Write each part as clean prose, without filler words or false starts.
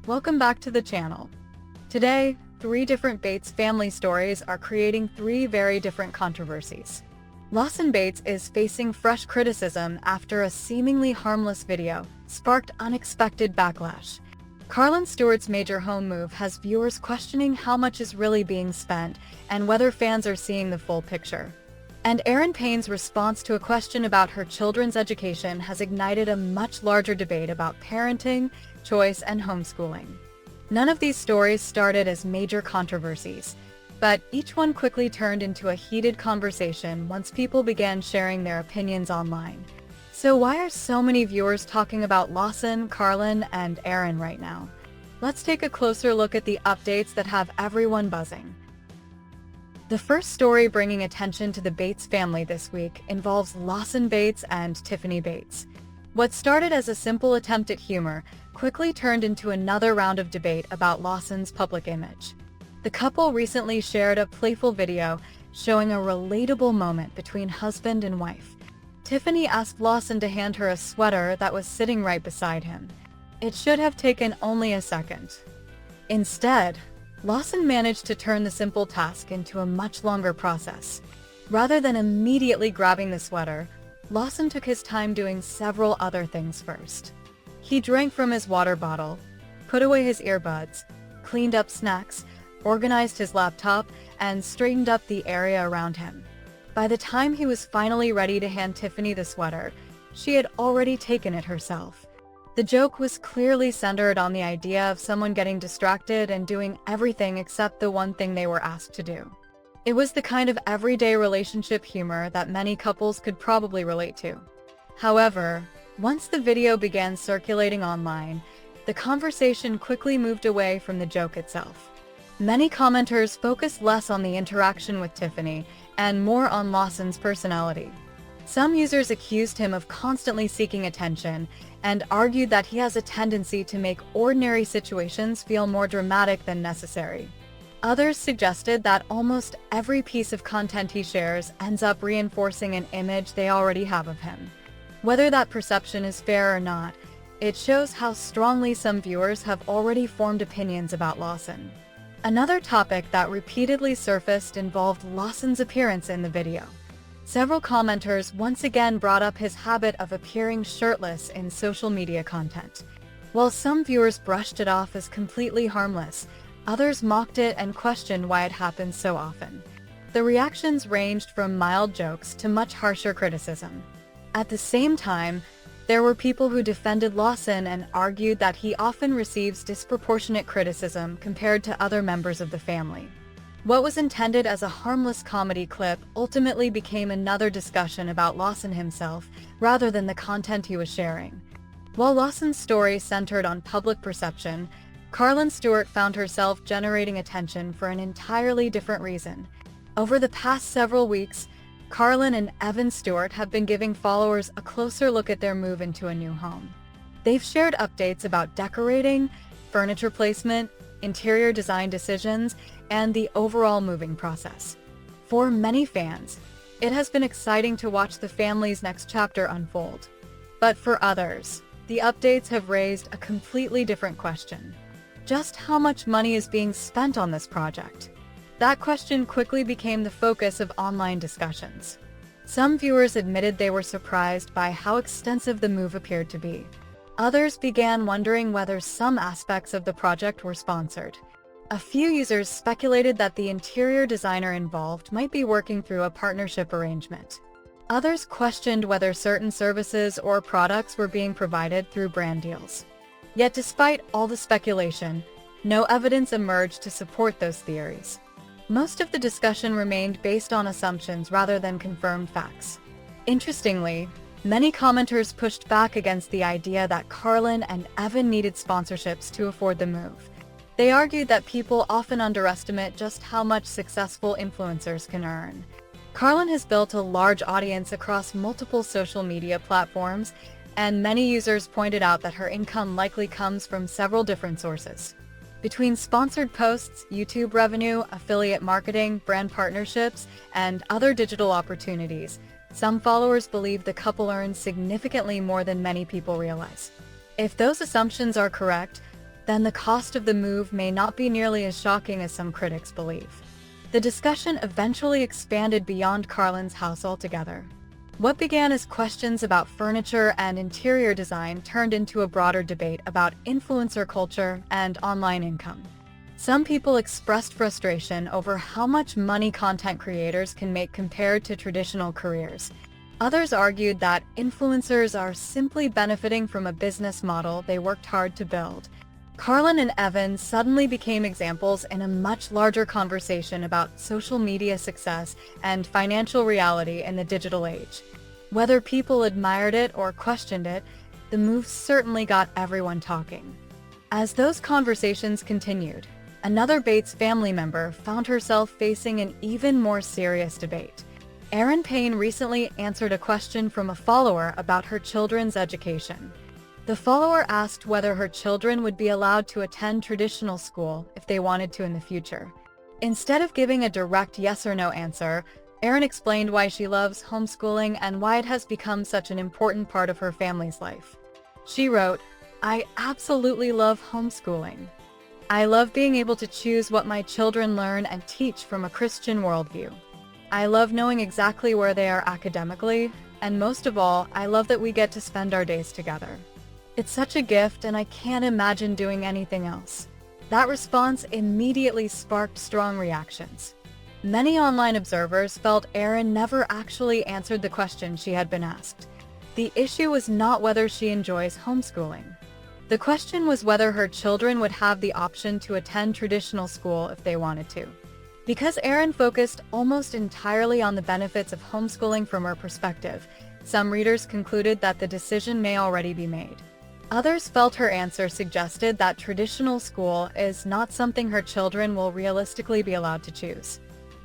Welcome back to the channel. Today, 3 different Bates family stories are creating 3 very different controversies. Lawson Bates is facing fresh criticism after a seemingly harmless video sparked unexpected backlash. Carlin Stewart's major home move has viewers questioning how much is really being spent and whether fans are seeing the full picture. And Erin Paine's response to a question about her children's education has ignited a much larger debate about parenting, choice, and homeschooling. None of these stories started as major controversies, but each one quickly turned into a heated conversation once people began sharing their opinions online. So why are so many viewers talking about Lawson, Carlin, and Erin right now? Let's take a closer look at the updates that have everyone buzzing. The first story bringing attention to the Bates family this week involves Lawson Bates and Tiffany Bates. What started as a simple attempt at humor quickly turned into another round of debate about Lawson's public image. The couple recently shared a playful video showing a relatable moment between husband and wife. Tiffany asked Lawson to hand her a sweater that was sitting right beside him. It should have taken only a second. Instead, Lawson managed to turn the simple task into a much longer process. Rather than immediately grabbing the sweater, Lawson took his time doing several other things first. He drank from his water bottle, put away his earbuds, cleaned up snacks, organized his laptop, and straightened up the area around him. By the time he was finally ready to hand Tiffany the sweater, she had already taken it herself. The joke was clearly centered on the idea of someone getting distracted and doing everything except the one thing they were asked to do. It was the kind of everyday relationship humor that many couples could probably relate to. However, once the video began circulating online, the conversation quickly moved away from the joke itself. Many commenters focused less on the interaction with Tiffany and more on Lawson's personality. Some users accused him of constantly seeking attention and argued that he has a tendency to make ordinary situations feel more dramatic than necessary. Others suggested that almost every piece of content he shares ends up reinforcing an image they already have of him. Whether that perception is fair or not, it shows how strongly some viewers have already formed opinions about Lawson. Another topic that repeatedly surfaced involved Lawson's appearance in the video. Several commenters once again brought up his habit of appearing shirtless in social media content. While some viewers brushed it off as completely harmless, others mocked it and questioned why it happens so often. The reactions ranged from mild jokes to much harsher criticism. At the same time, there were people who defended Lawson and argued that he often receives disproportionate criticism compared to other members of the family. What was intended as a harmless comedy clip ultimately became another discussion about Lawson himself rather than the content he was sharing. While Lawson's story centered on public perception, Carlin Stewart found herself generating attention for an entirely different reason. Over the past several weeks, Carlin and Evan Stewart have been giving followers a closer look at their move into a new home. They've shared updates about decorating, furniture placement, interior design decisions, and the overall moving process. For many fans, it has been exciting to watch the family's next chapter unfold. But for others, the updates have raised a completely different question. Just how much money is being spent on this project? That question quickly became the focus of online discussions. Some viewers admitted they were surprised by how extensive the move appeared to be. Others began wondering whether some aspects of the project were sponsored. A few users speculated that the interior designer involved might be working through a partnership arrangement. Others questioned whether certain services or products were being provided through brand deals. Yet despite all the speculation, no evidence emerged to support those theories. Most of the discussion remained based on assumptions rather than confirmed facts. Interestingly, many commenters pushed back against the idea that Carlin and Evan needed sponsorships to afford the move. They argued that people often underestimate just how much successful influencers can earn. Carlin has built a large audience across multiple social media platforms, and many users pointed out that her income likely comes from several different sources. Between sponsored posts, YouTube revenue, affiliate marketing, brand partnerships, and other digital opportunities, some followers believe the couple earns significantly more than many people realize. If those assumptions are correct, then the cost of the move may not be nearly as shocking as some critics believe. The discussion eventually expanded beyond Carlin's house altogether. What began as questions about furniture and interior design turned into a broader debate about influencer culture and online income. Some people expressed frustration over how much money content creators can make compared to traditional careers. Others argued that influencers are simply benefiting from a business model they worked hard to build. Carlin and Evan suddenly became examples in a much larger conversation about social media success and financial reality in the digital age. Whether people admired it or questioned it, the move certainly got everyone talking. As those conversations continued, another Bates family member found herself facing an even more serious debate. Erin Paine recently answered a question from a follower about her children's education. The follower asked whether her children would be allowed to attend traditional school if they wanted to in the future. Instead of giving a direct yes or no answer, Erin explained why she loves homeschooling and why it has become such an important part of her family's life. She wrote, "I absolutely love homeschooling. I love being able to choose what my children learn and teach from a Christian worldview. I love knowing exactly where they are academically, and most of all, I love that we get to spend our days together. It's such a gift, and I can't imagine doing anything else." That response immediately sparked strong reactions. Many online observers felt Erin never actually answered the question she had been asked. The issue was not whether she enjoys homeschooling. The question was whether her children would have the option to attend traditional school if they wanted to. Because Erin focused almost entirely on the benefits of homeschooling from her perspective, some readers concluded that the decision may already be made. Others felt her answer suggested that traditional school is not something her children will realistically be allowed to choose.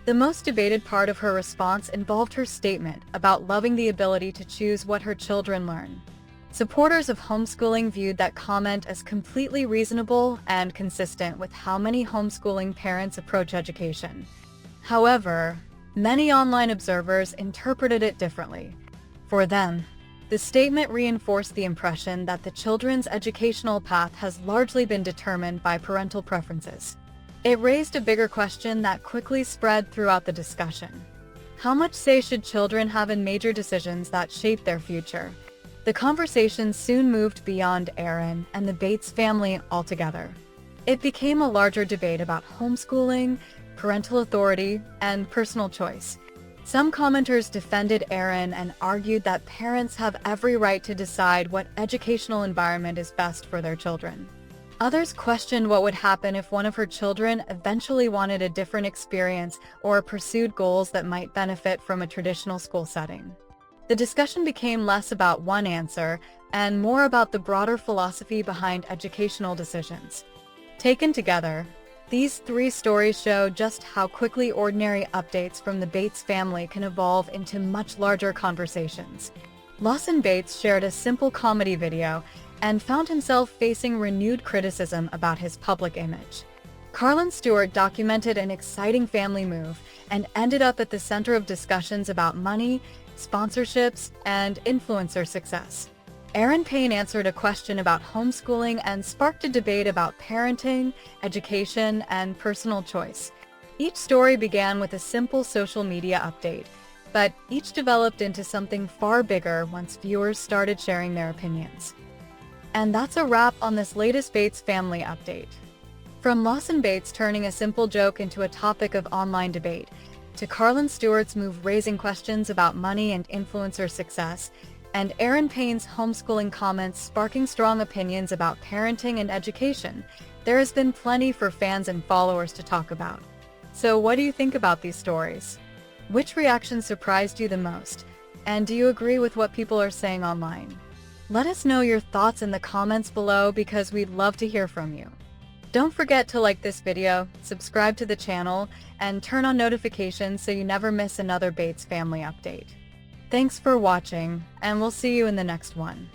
The most debated part of her response involved her statement about loving the ability to choose what her children learn. Supporters of homeschooling viewed that comment as completely reasonable and consistent with how many homeschooling parents approach education. However, many online observers interpreted it differently. For them, the statement reinforced the impression that the children's educational path has largely been determined by parental preferences. It raised a bigger question that quickly spread throughout the discussion. How much say should children have in major decisions that shape their future? The conversation soon moved beyond Erin and the Bates family altogether. It became a larger debate about homeschooling, parental authority, and personal choice. Some commenters defended Erin and argued that parents have every right to decide what educational environment is best for their children. Others questioned what would happen if one of her children eventually wanted a different experience or pursued goals that might benefit from a traditional school setting. The discussion became less about one answer and more about the broader philosophy behind educational decisions. Taken together, these three stories show just how quickly ordinary updates from the Bates family can evolve into much larger conversations. Lawson Bates shared a simple comedy video and found himself facing renewed criticism about his public image. Carlin Stewart documented an exciting family move and ended up at the center of discussions about money, sponsorships, and influencer success. Erin Paine answered a question about homeschooling and sparked a debate about parenting, education, and personal choice. Each story began with a simple social media update, but each developed into something far bigger once viewers started sharing their opinions. And that's a wrap on this latest Bates family update. From Lawson Bates turning a simple joke into a topic of online debate, to Carlin Stewart's move raising questions about money and influencer success, and Erin Paine's homeschooling comments sparking strong opinions about parenting and education, there has been plenty for fans and followers to talk about. So what do you think about these stories? Which reaction surprised you the most? And do you agree with what people are saying online? Let us know your thoughts in the comments below because we'd love to hear from you. Don't forget to like this video, subscribe to the channel, and turn on notifications so you never miss another Bates family update. Thanks for watching, and we'll see you in the next one.